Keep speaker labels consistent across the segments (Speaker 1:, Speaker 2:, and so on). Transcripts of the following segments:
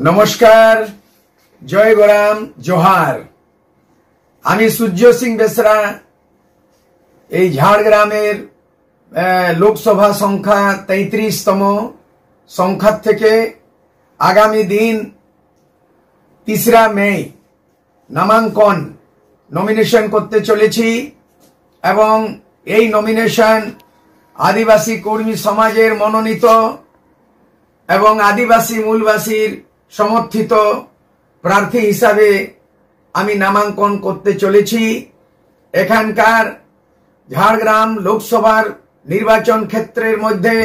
Speaker 1: নমস্কার, জয় গোরাম, জোহার। আমি সূর্য সিং বেসরা এই ঝাড়গ্রামের লোকসভা সংখ্যা 33তম সংখ্যা থেকে আগামী দিন 3রা মে নামাঙ্কন নমিনেশন করতে চলেছি এবং এই নমিনেশন আদিবাসী কর্মী সমাজের মনোনীত এবং আদিবাসী মূলবাসীর সমর্থিত প্রার্থী হিসাবে আমি নামাঙ্কন করতে চলেছি। এখানকার ঝাড়গ্রাম লোকসভার নির্বাচন ক্ষেত্রের মধ্যে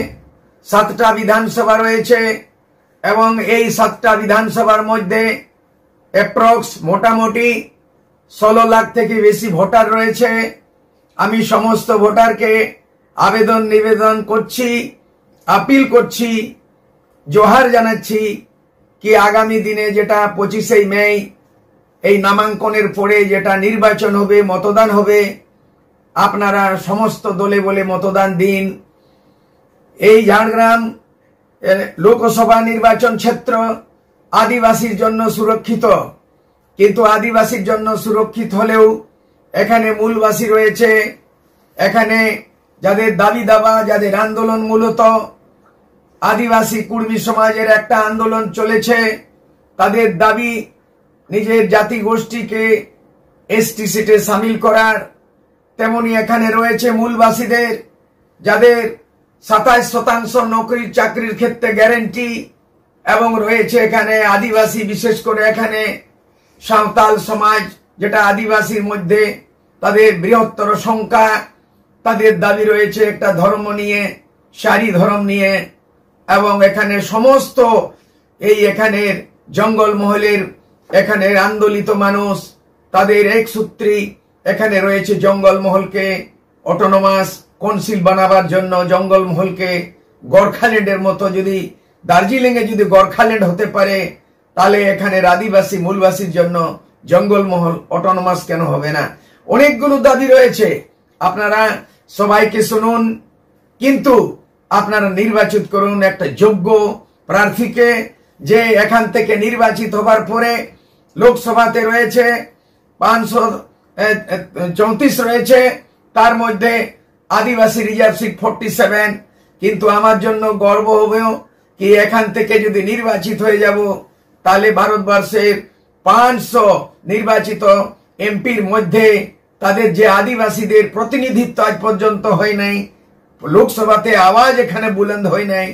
Speaker 1: 7টা বিধানসভা রয়েছে এবং এই 7টা বিধানসভার মধ্যে অ্যাপ্রক্স মোটামুটি 16 লাখ থেকে বেশি ভোটার রয়েছে। আমি সমস্ত ভোটারকে আবেদন নিবেদন করছি, আপিল করছি, জোহার জানাচ্ছি কি আগামী দিনে যেটা 25শে মে এই নামাঙ্কনের পরে যেটা নির্বাচন হবে, মতদান হবে, আপনারা সমস্ত দলে বলে মতদান দিন। এই ঝাড়গ্রাম লোকসভা নির্বাচন ক্ষেত্র আদিবাসীর জন্য সুরক্ষিত, কিন্তু আদিবাসীর জন্য সুরক্ষিত হলেও এখানে মূলবাসী রয়েছে। এখানে যাদের দাবি দাবা, যাদের আন্দোলন মূলত আদিবাসী কুর্মী সমাজের একটা আন্দোলন চলেছে, তাদের দাবি নিজের জাতি গোষ্ঠীকে এসটি সিটে সামিল করার। তেমনি এখানে রয়েছে মূলবাসীদের যাদের 27% নৌকরির চাকরির ক্ষেত্রে গ্যারেন্টি, এবং রয়েছে এখানে আদিবাসী, বিশেষ করে এখানে সাঁওতাল সমাজ যেটা আদিবাসীর মধ্যে তাদের বৃহত্তর সংখ্যা। তাদের দাবি রয়েছে একটা ধর্ম নিয়ে, সারি ধর্ম নিয়ে, এবং এখানে সমস্ত এই এখানের জঙ্গলমহলের এখানের আন্দোলিত মানুষ তাদের এক সূত্রী এখানে রয়েছে জঙ্গলমহলকে অটোনোমাস কাউন্সিল বানাবার জন্য। জঙ্গলমহলকে গোর্খাল্যান্ডের মতো, যদি দার্জিলিং এ যদি গোর্খাল্যান্ড হতে পারে, তাহলে এখানের আদিবাসী মূলবাসীর জন্য জঙ্গলমহল অটোনোমাস কেন হবে না? অনেকগুলো দাবি রয়েছে, আপনারা সবাইকে শুনুন, কিন্তু আপনারা নির্বাচিত করুন একটা যোগ্য প্রার্থীকে, যে এখান থেকে নির্বাচিত হবার পরে লোকসভাতে রয়েছে 534 রয়েছে, তার মধ্যে আদিবাসী রিজার্ভ সিট 47। কিন্তু আমার জন্য গর্ব হবে কি এখান থেকে যদি নির্বাচিত হয়ে যাব, তাহলে ভারতবর্ষের 500 নির্বাচিত এমপির মধ্যে তাদের যে আদিবাসীদের প্রতিনিধিত্ব আজ পর্যন্ত হয় নাই, লোকসভাতে আওয়াজ এখানে বুলন্দ হয় নাই,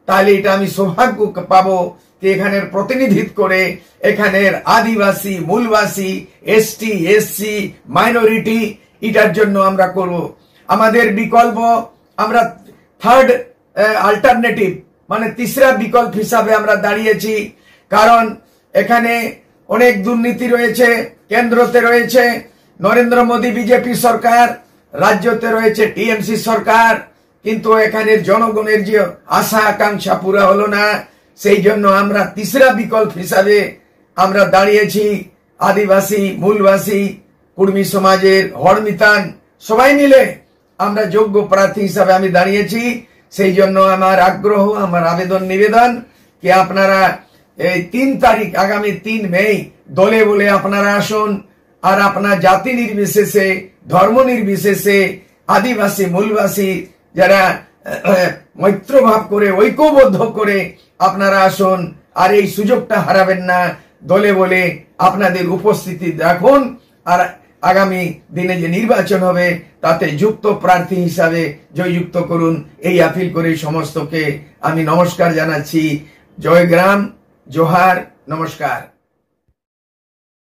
Speaker 1: তাহলে এটা আমি সৌভাগ্য পাবো যে এখানের প্রতিনিধিত্ব করে এখানের আদিবাসী মূলবাসী এসটি এসসি মাইনরিটি, এটার জন্য আমরা করব। আমাদের বিকল্প, আমরা থার্ড অল্টারনেটিভ মানে 3রা বিকল্প হিসাবে আমরা দাঁড়িয়েছি। কারণ এখানে অনেক দুর্নীতি রয়েছে, কেন্দ্রতে রয়েছে নরেন্দ্র মোদী বিজেপি সরকার, রাজ্যতে রয়েছে টিএমসি সরকার, কিন্তু এখানের জনগণের যে আশা আকাঙ্ক্ষা পুরা হলো না। সেই জন্য আমরা 3রা বিকল্প হিসাবে আমরা দাঁড়িয়েছি। আদিবাসী মূলবাসী কুর্মী সমাজের হরমিতান সবাই মিলে আমরা যোগ্য প্রার্থী হিসাবে আমি দাঁড়িয়েছি। সেই জন্য আমার আগ্রহ, আমার আবেদন নিবেদন কি আপনারা এই 3 তারিখ আগামী 3 মে দলে বলে আপনারা আসুন, আর আপনার জাতি নির্বিশেষে, ধর্ম নির্বিশেষে আদিবাসী মূলবাসী যারা মৈত্রভাব করে, ঐক্যবদ্ধ করে আপনারা আসুন, আর এই সুযোগটা হারাবেন না। দলে বলে আপনাদের উপস্থিতি রাখুন, আর আগামী দিনে যে নির্বাচন হবে তাতে যুক্ত প্রার্থী হিসাবে জয়যুক্ত করুন। এই আপিল করে সমস্তকে আমি নমস্কার জানাচ্ছি। জয় গ্রাম, জোহার, নমস্কার।